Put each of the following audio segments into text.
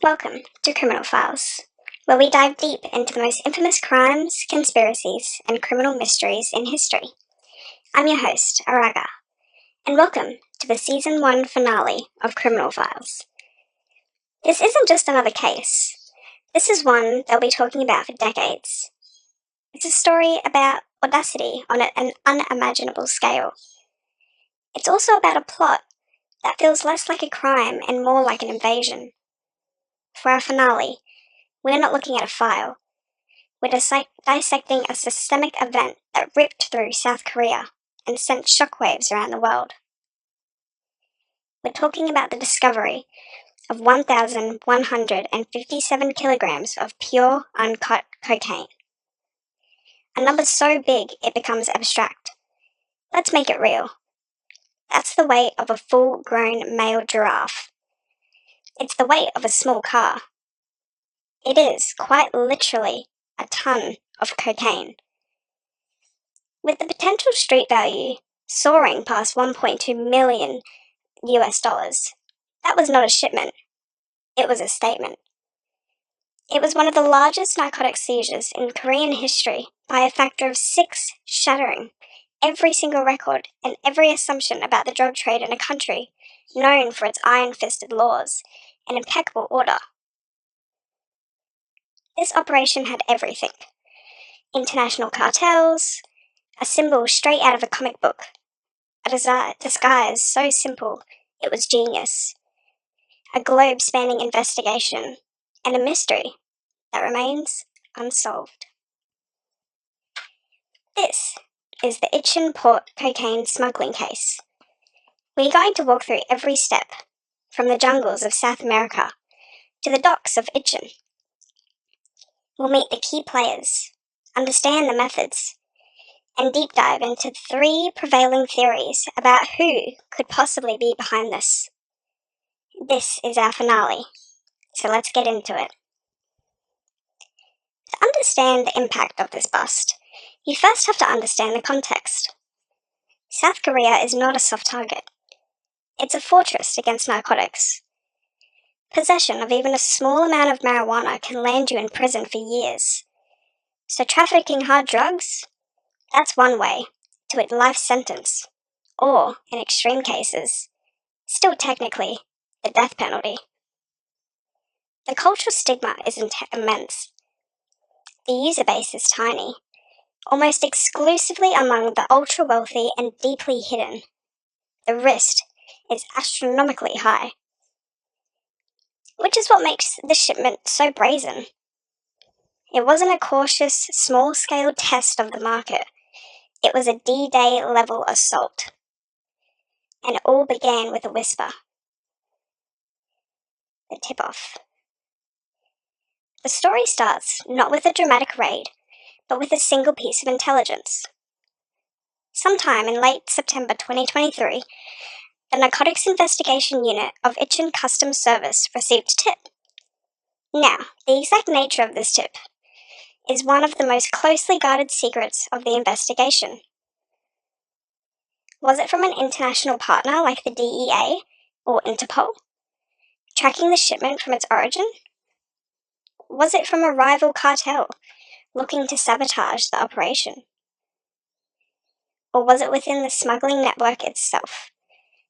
Welcome to Criminal Files, where we dive deep into the most infamous crimes, conspiracies, and criminal mysteries in history. I'm your host, Araga, and welcome to the Season 1 finale of Criminal Files. This isn't just another case. This is one they'll be talking about for decades. It's a story about audacity on an unimaginable scale. It's also about a plot that feels less like a crime and more like an invasion. For our finale, we're not looking at a file. We're dissecting a systemic event that ripped through South Korea and sent shockwaves around the world. We're talking about the discovery of 1,157 kilograms of pure, uncut cocaine. A number so big it becomes abstract. Let's make it real. That's the weight of a full-grown male giraffe. It's the weight of a small car. It is, quite literally, a ton of cocaine. With the potential street value soaring past 1.2 million US dollars, that was not a shipment. It was a statement. It was one of the largest narcotic seizures in Korean history by a factor of 6, shattering every single record and every assumption about the drug trade in a country known for its iron-fisted laws and impeccable order. This operation had everything. International cartels, a symbol straight out of a comic book, a disguise so simple it was genius, a globe-spanning investigation, and a mystery that remains unsolved. This is the Incheon port cocaine smuggling case. We're going to walk through every step, from the jungles of South America to the docks of Incheon. We'll meet the key players, understand the methods, and deep dive into 3 prevailing theories about who could possibly be behind this. This is our finale, so let's get into it. To understand the impact of this bust, you first have to understand the context. South Korea is not a soft target. It's a fortress against narcotics. Possession of even a small amount of marijuana can land you in prison for years. So trafficking hard drugs? That's one way to a life sentence, or, in extreme cases, still technically, the death penalty. The cultural stigma is immense. The user base is tiny, almost exclusively among the ultra-wealthy and deeply hidden. The risk is astronomically high, which is what makes the shipment so brazen. It wasn't a cautious, small-scale test of the market. It was a D-Day level assault. And it all began with a whisper. The tip-off. The story starts not with a dramatic raid, but with a single piece of intelligence. Sometime in late September 2023, the Narcotics Investigation Unit of Incheon Customs Service received a tip. Now, the exact nature of this tip is one of the most closely guarded secrets of the investigation. Was it from an international partner like the DEA or Interpol, tracking the shipment from its origin? Was it from a rival cartel looking to sabotage the operation? Or was it within the smuggling network itself,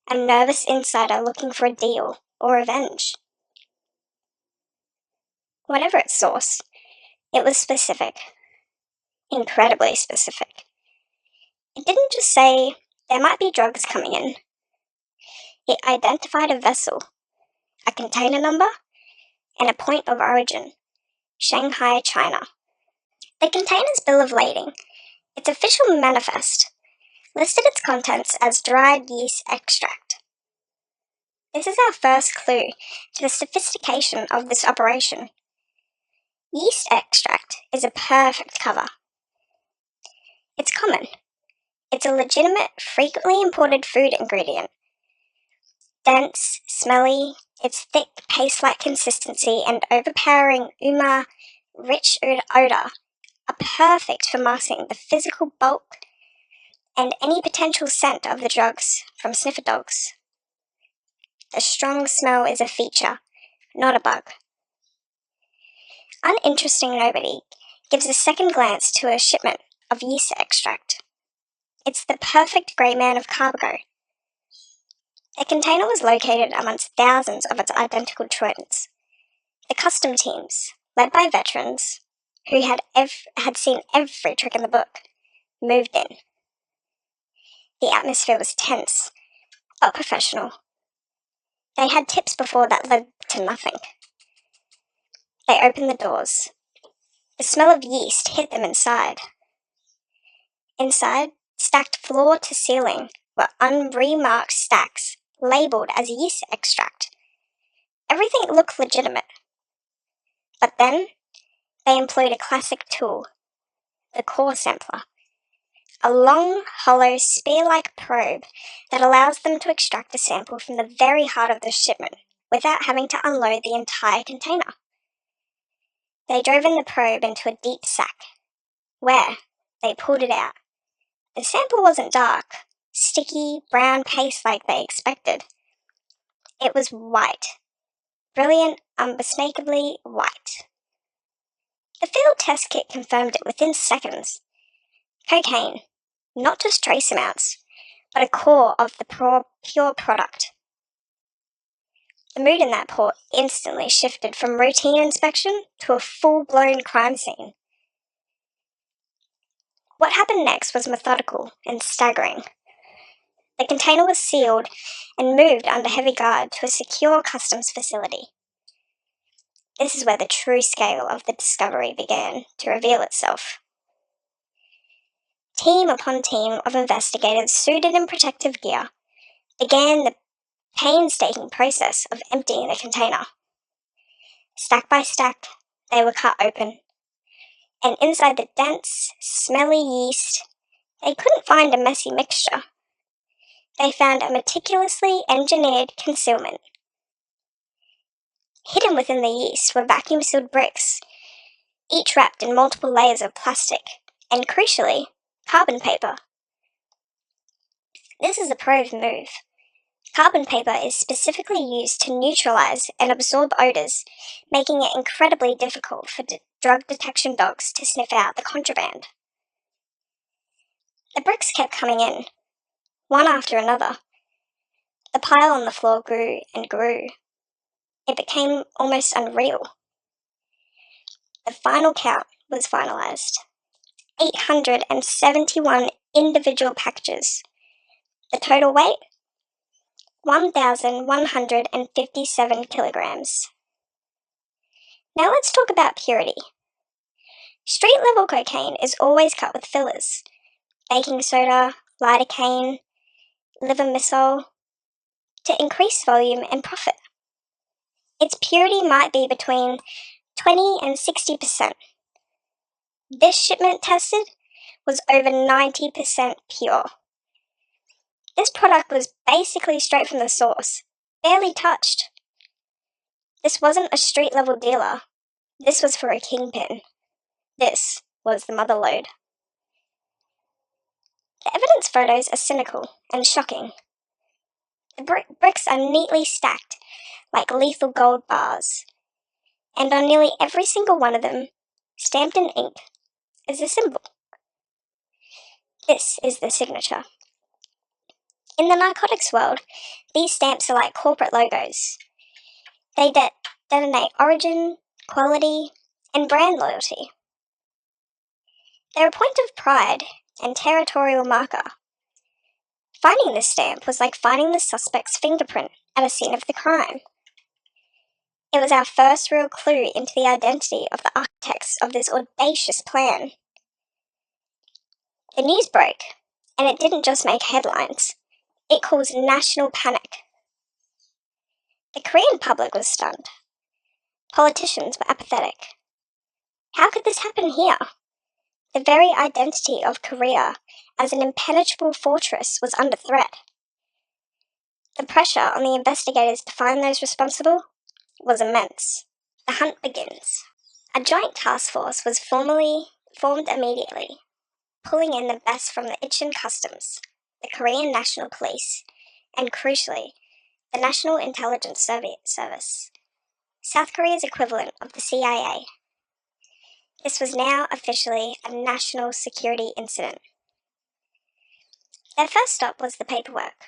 a nervous insider looking for a deal or revenge? Whatever its source, it was specific. Incredibly specific. It didn't just say, there might be drugs coming in. It identified a vessel, a container number, and a point of origin, Shanghai, China. The container's bill of lading, its official manifest, listed its contents as dried yeast extract. This is our first clue to the sophistication of this operation. Yeast extract is a perfect cover. It's common. It's a legitimate, frequently imported food ingredient. Dense, smelly, its thick, paste-like consistency and overpowering rich odor are perfect for masking the physical bulk and any potential scent of the drugs from sniffer dogs. The strong smell is a feature, not a bug. uninteresting nobody gives a second glance to a shipment of yeast extract. It's the perfect grey man of cargo. The container was located amongst thousands of its identical twins. The custom teams, led by veterans who had seen every trick in the book, moved in. The atmosphere was tense, but professional. They had tips before that led to nothing. They opened the doors. The smell of yeast hit them inside. Inside, stacked floor to ceiling, were unremarked stacks labelled as yeast extract. Everything looked legitimate. But then, they employed a classic tool, the core sampler, a long, hollow, spear-like probe that allows them to extract a sample from the very heart of the shipment without having to unload the entire container. They drove in the probe into a deep sack, where they pulled it out. The sample wasn't dark, sticky, brown paste like they expected. It was white. Brilliant, unmistakably white. The field test kit confirmed it within seconds. Cocaine, not just trace amounts, but a core of the pure product. The mood in that port instantly shifted from routine inspection to a full-blown crime scene. What happened next was methodical and staggering. The container was sealed and moved under heavy guard to a secure customs facility. This is where the true scale of the discovery began to reveal itself. Team upon team of investigators suited in protective gear began the painstaking process of emptying the container. Stack by stack, they were cut open, and inside the dense, smelly yeast, they couldn't find a messy mixture. They found a meticulously engineered concealment. Hidden within the yeast were vacuum-sealed bricks, each wrapped in multiple layers of plastic, and crucially, carbon paper. This is a pro move. Carbon paper is specifically used to neutralize and absorb odors, making it incredibly difficult for drug detection dogs to sniff out the contraband. The bricks kept coming in, one after another. The pile on the floor grew and grew. It became almost unreal. The final count was finalized. 871 individual packages. The total weight? 1,157 kilograms. Now let's talk about purity. Street-level cocaine is always cut with fillers. Baking soda, lidocaine, levomisol, to increase volume and profit. Its purity might be between 20 and 60%. This shipment tested was over 90% pure. This product was basically straight from the source, barely touched. This wasn't a street-level dealer. This was for a kingpin. This was the mother lode. The evidence photos are cynical and shocking. The bricks are neatly stacked like lethal gold bars, and on nearly every single one of them, stamped in ink, is a symbol. This is the signature. In the narcotics world, these stamps are like corporate logos. They denote origin, quality, and brand loyalty. They're a point of pride and territorial marker. Finding this stamp was like finding the suspect's fingerprint at a scene of the crime. It was our first real clue into the identity of the architects of this audacious plan. The news broke, and it didn't just make headlines. It caused national panic. The Korean public was stunned. Politicians were apathetic. How could this happen here? The very identity of Korea as an impenetrable fortress was under threat. The pressure on the investigators to find those responsible was immense. The hunt begins. A joint task force was formed immediately, pulling in the best from the Incheon Customs, the Korean National Police, and crucially, the National Intelligence Service, South Korea's equivalent of the CIA. This was now officially a national security incident. Their first stop was the paperwork.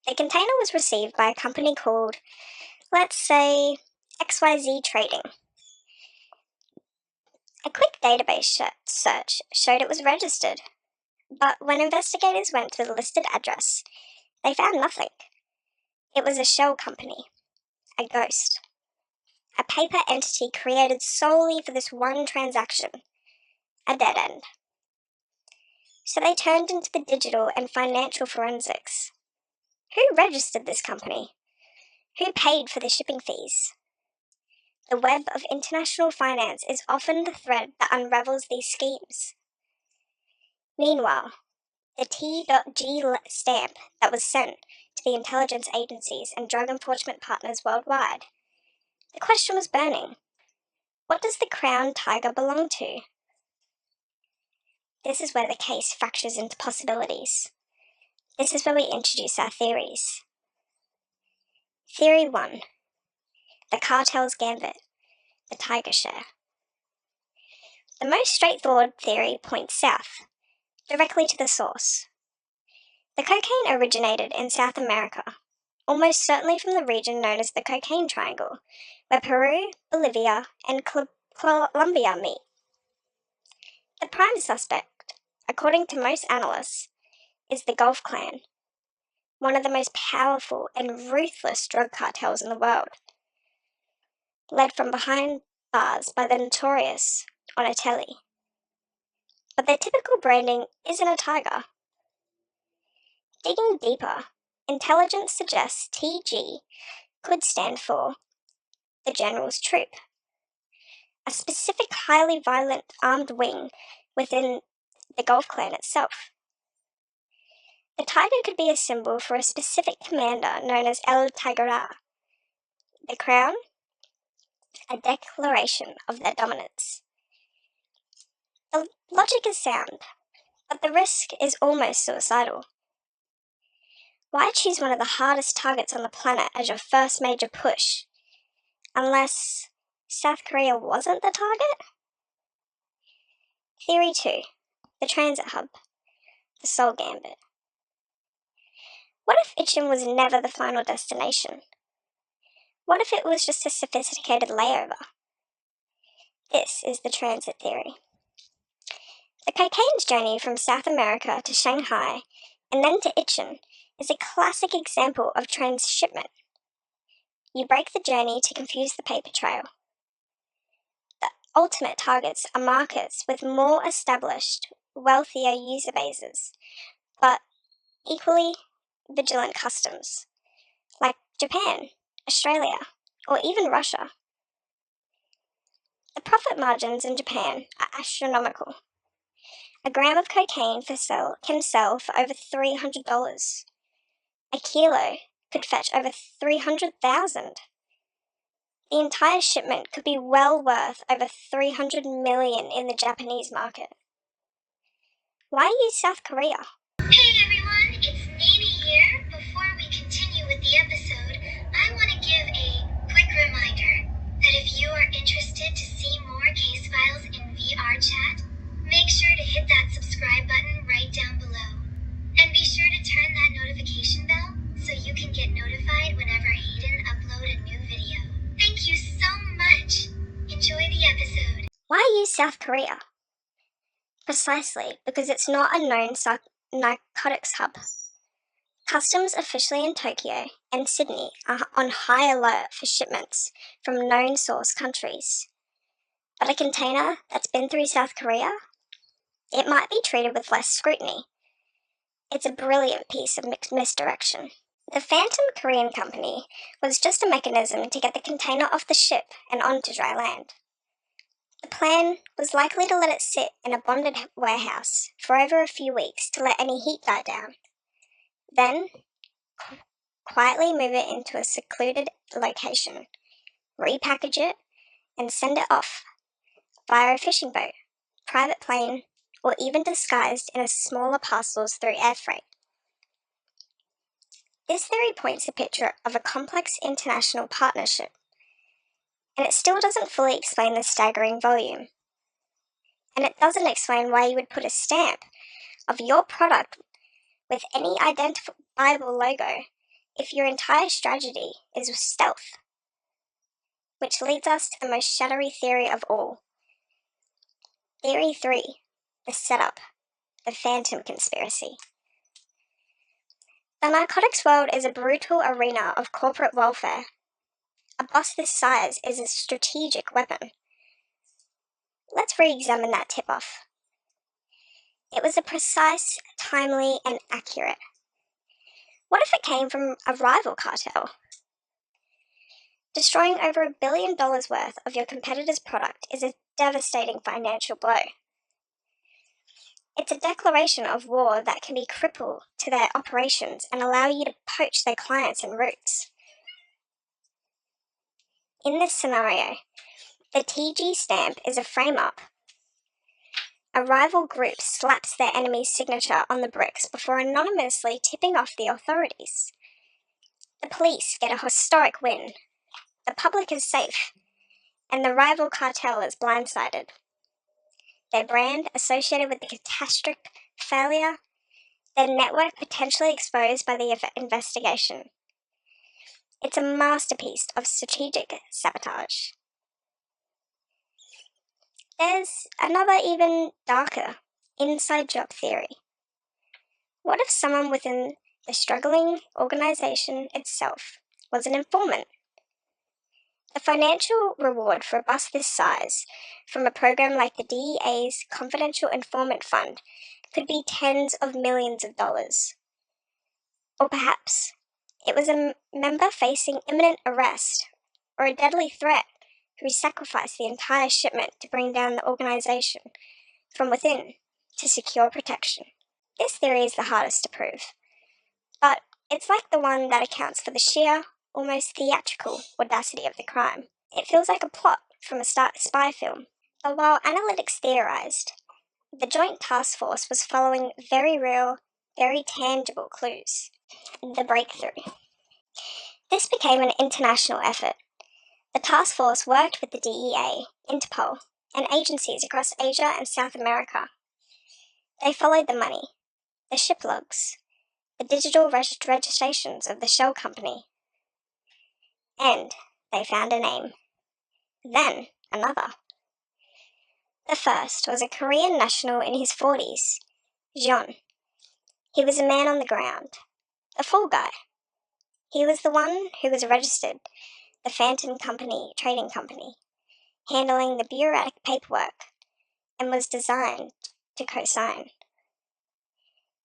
The container was received by a company called, let's say, XYZ Trading. A quick database search showed it was registered, but when investigators went to the listed address, they found nothing. It was a shell company, a ghost, a paper entity created solely for this one transaction, a dead end. So they turned into the digital and financial forensics. Who registered this company? Who paid for the shipping fees? The web of international finance is often the thread that unravels these schemes. Meanwhile, the T.G stamp that was sent to the intelligence agencies and drug enforcement partners worldwide. The question was burning. What does the crown tiger belong to? This is where the case fractures into possibilities. This is where we introduce our theories. Theory 1. The cartel's gambit. The tiger share. The most straightforward theory points south, directly to the source. The cocaine originated in South America, almost certainly from the region known as the Cocaine Triangle, where Peru, Bolivia, and Colombia meet. The prime suspect, according to most analysts, is the Gulf Clan, one of the most powerful and ruthless drug cartels in the world, led from behind bars by the notorious Onatelli. But their typical branding isn't a tiger. Digging deeper, intelligence suggests TG could stand for the General's Troop, a specific highly violent armed wing within the Gulf Clan itself. The tiger could be a symbol for a specific commander known as El Tigera. The crown, a declaration of their dominance. The logic is sound, but the risk is almost suicidal. Why choose one of the hardest targets on the planet as your first major push, unless South Korea wasn't the target? Theory 2. The transit hub. The Seoul Gambit. What if Incheon was never the final destination? What if it was just a sophisticated layover? This is the transit theory. The cocaine's journey from South America to Shanghai and then to Incheon is a classic example of transshipment. You break the journey to confuse the paper trail. The ultimate targets are markets with more established, wealthier user bases, but equally vigilant customs, like Japan, Australia, or even Russia. The profit margins in Japan are astronomical. A gram of cocaine can sell for over $300. A kilo could fetch over $300,000. The entire shipment could be well worth over $300 million in the Japanese market. Why use South Korea? Hey everyone, it's Nani here. Before we continue with the episode, I want to give a quick reminder that if you are interested to see more case files in VR chat, make sure to hit that subscribe button right down below. And be sure to turn that notification bell so you can get notified whenever Hayden upload a new video. Thank you so much. Enjoy the episode. Why use South Korea? Precisely because it's not a known narcotics hub. Customs officially in Tokyo and Sydney are on high alert for shipments from known source countries. But a container that's been through South Korea? It might be treated with less scrutiny. It's a brilliant piece of misdirection. The Phantom Korean Company was just a mechanism to get the container off the ship and onto dry land. The plan was likely to let it sit in a bonded warehouse for over a few weeks to let any heat die down. Then, quietly move it into a secluded location, repackage it, and send it off via a fishing boat, private plane, or even disguised in smaller parcels through air freight. This theory points a picture of a complex international partnership, and it still doesn't fully explain the staggering volume. and it doesn't explain why you would put a stamp of your product with any identifiable logo if your entire strategy is stealth. Which leads us to the most shadowy theory of all. Theory 3, the setup, the phantom conspiracy. The narcotics world is a brutal arena of corporate welfare. A bust this size is a strategic weapon. Let's re-examine that tip-off. It was a precise, timely, and accurate. What if it came from a rival cartel? Destroying over $1 billion worth of your competitor's product is a devastating financial blow. It's a declaration of war that can be cripple to their operations and allow you to poach their clients and routes. In this scenario, the TG stamp is a frame-up. A rival group slaps their enemy's signature on the bricks before anonymously tipping off the authorities. The police get a historic win. The public is safe, and the rival cartel is blindsided. Their brand associated with the catastrophic failure, their network potentially exposed by the investigation. It's a masterpiece of strategic sabotage. There's another even darker inside job theory. What if someone within the struggling organization itself was an informant? The financial reward for a bust this size from a program like the DEA's Confidential Informant Fund could be tens of millions of dollars. Or perhaps it was a member facing imminent arrest or a deadly threat who sacrificed the entire shipment to bring down the organization from within to secure protection. This theory is the hardest to prove, but it's like the one that accounts for the sheer, almost theatrical audacity of the crime. It feels like a plot from a spy film. But while analytics theorized, the Joint Task Force was following very real, very tangible clues. The breakthrough. This became an international effort. The task force worked with the DEA, Interpol, and agencies across Asia and South America. They followed the money, the ship logs, the digital registrations of the shell company, and they found a name. Then another. The first was a Korean national in his 40s, Jeon. He was a man on the ground, a fall guy. He was the one who was registered, the Phantom Company trading company, handling the bureaucratic paperwork, and was designed to co-sign.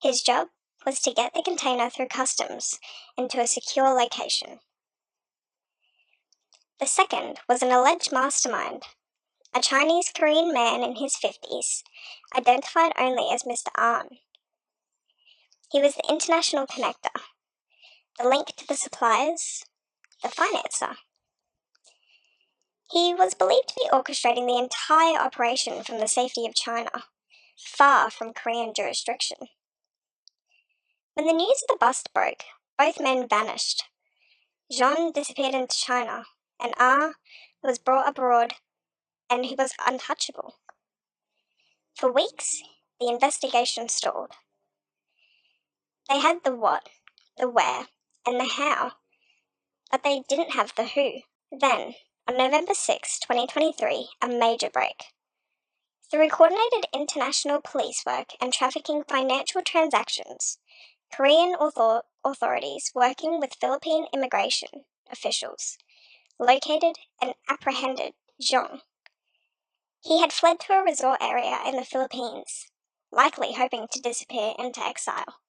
His job was to get the container through customs into a secure location. The second was an alleged mastermind, a Chinese-Korean man in his 50s, identified only as Mr. An. He was the international connector, the link to the suppliers, the financer. He was believed to be orchestrating the entire operation from the safety of China, far from Korean jurisdiction. When the news of the bust broke, both men vanished. Jean disappeared into China, and Ah was brought abroad, and he was untouchable. For weeks, the investigation stalled. They had the what, the where, and the how, but they didn't have the who. Then, on November 6, 2023, a major break. Through coordinated international police work and trafficking financial transactions, Korean authorities working with Philippine immigration officials located and apprehended Zhong. He had fled to a resort area in the Philippines, likely hoping to disappear into exile.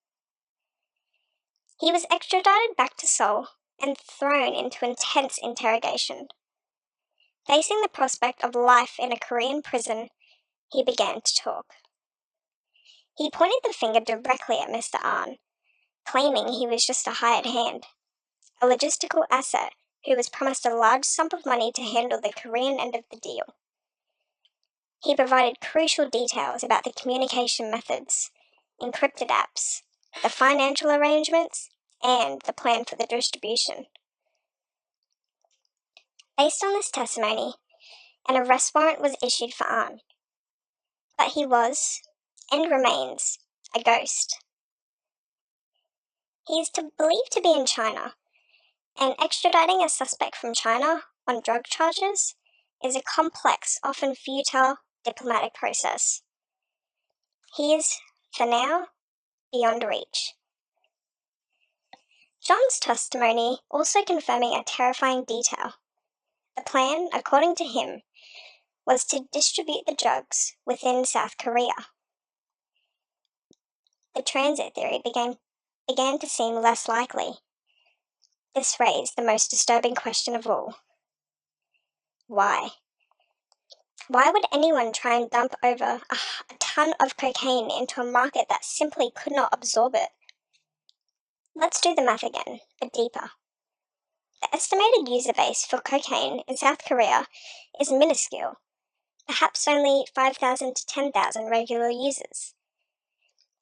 He was extradited back to Seoul and thrown into intense interrogation. Facing the prospect of life in a Korean prison, he began to talk. He pointed the finger directly at Mr. An, claiming he was just a hired hand, a logistical asset who was promised a large sum of money to handle the Korean end of the deal. He provided crucial details about the communication methods, encrypted apps, the financial arrangements, and the plan for the distribution. Based on this testimony, an arrest warrant was issued for An. But he was, and remains, a ghost. He is believed to be in China, and extraditing a suspect from China on drug charges is a complex, often futile, diplomatic process. He is, for now, beyond reach. John's testimony also confirming a terrifying detail. The plan, according to him, was to distribute the drugs within South Korea. The transit theory began to seem less likely. This raised the most disturbing question of all. Why? Why would anyone try and dump over a ton of cocaine into a market that simply could not absorb it? Let's do the math again, but deeper. The estimated user base for cocaine in South Korea is minuscule, perhaps only 5,000 to 10,000 regular users.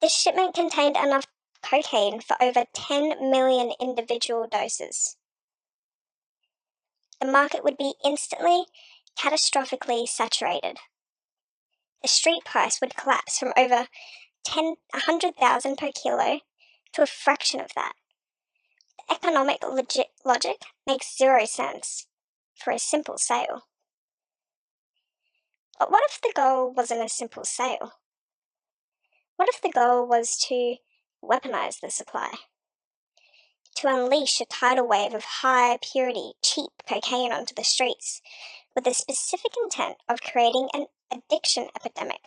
This shipment contained enough cocaine for over 10 million individual doses. The market would be instantly, catastrophically saturated. The street price would collapse from over 100,000 per kilo to a fraction of that. The economic logic makes zero sense for a simple sale. But what if the goal wasn't a simple sale? What if the goal was to weaponize the supply? To unleash a tidal wave of high purity, cheap cocaine onto the streets with the specific intent of creating an addiction epidemic?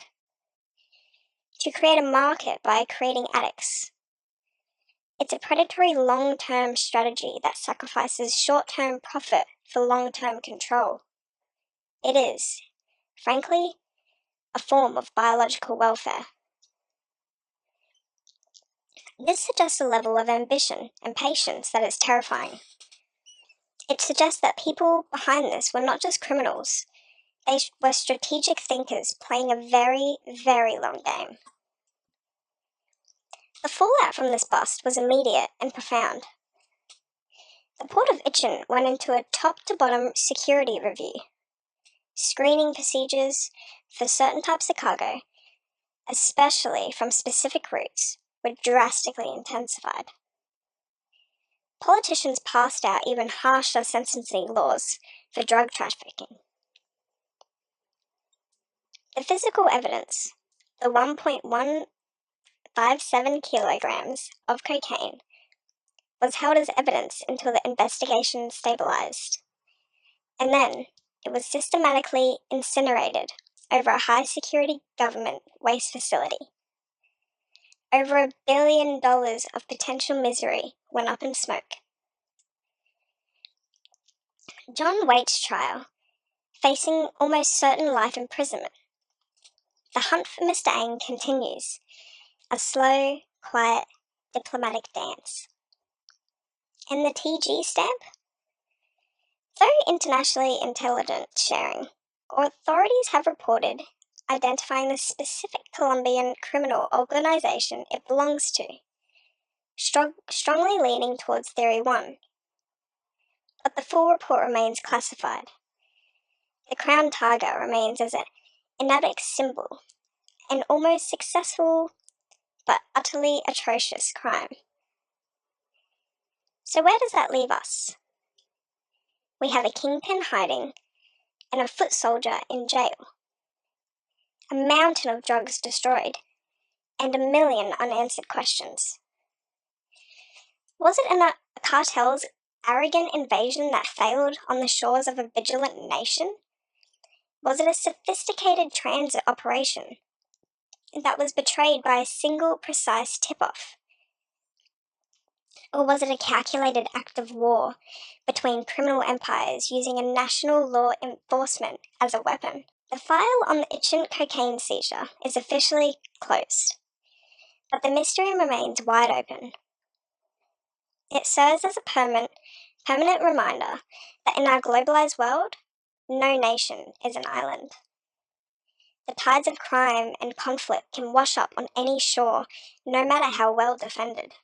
To create a market by creating addicts? It's a predatory long-term strategy that sacrifices short-term profit for long-term control. It is, frankly, a form of biological welfare. This suggests a level of ambition and patience that is terrifying. It suggests that people behind this were not just criminals, they were strategic thinkers playing a very, very long game. The fallout from this bust was immediate and profound. The Port of Incheon went into a top-to-bottom security review. Screening procedures for certain types of cargo, especially from specific routes, were drastically intensified. Politicians passed out even harsher sentencing laws for drug trafficking. The physical evidence, the 1.157 kilograms of cocaine, was held as evidence until the investigation stabilized. And then it was systematically incinerated over a high-security government waste facility. Over $1 billion of potential misery went up in smoke. John Waite's trial, facing almost certain life imprisonment. The hunt for Mr. Ang continues, a slow, quiet, diplomatic dance. And the TG stamp? Through internationally intelligence sharing, authorities have reported identifying the specific Colombian criminal organization it belongs to, strongly leaning towards Theory 1. But the full report remains classified. The crown tiger remains as an enigmatic symbol, an almost successful but utterly atrocious crime. So where does that leave us? We have a kingpin hiding and a foot soldier in jail, a mountain of drugs destroyed, and a million unanswered questions. Was it a cartel's arrogant invasion that failed on the shores of a vigilant nation? Was it a sophisticated transit operation that was betrayed by a single precise tip-off? Or was it a calculated act of war between criminal empires using a national law enforcement as a weapon? The file on the Incheon cocaine seizure is officially closed, but the mystery remains wide open. It serves as a permanent reminder that in our globalized world, no nation is an island. The tides of crime and conflict can wash up on any shore, no matter how well defended.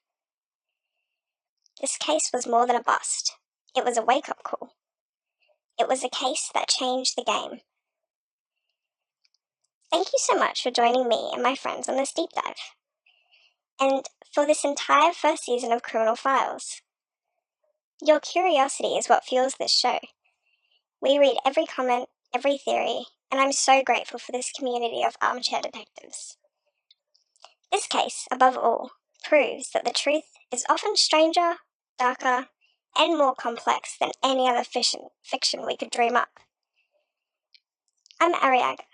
This case was more than a bust. It was a wake-up call. It was a case that changed the game. Thank you so much for joining me and my friends on this deep dive, and for this entire first season of Criminal Files. Your curiosity is what fuels this show. We read every comment, every theory, and I'm so grateful for this community of armchair detectives. This case, above all, proves that the truth is often stranger, darker, and more complex than any other fiction we could dream up. I'm Araga.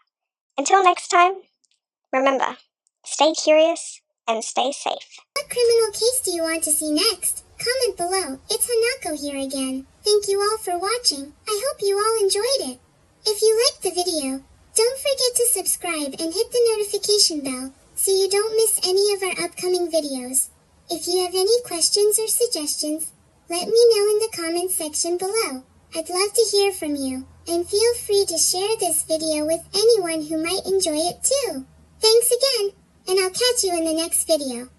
Until next time, remember, stay curious and stay safe. What criminal case do you want to see next? Comment below. It's Hanako here again. Thank you all for watching. I hope you all enjoyed it. If you liked the video, don't forget to subscribe and hit the notification bell so you don't miss any of our upcoming videos. If you have any questions or suggestions, let me know in the comments section below. I'd love to hear from you, and feel free to share this video with anyone who might enjoy it too. Thanks again, and I'll catch you in the next video.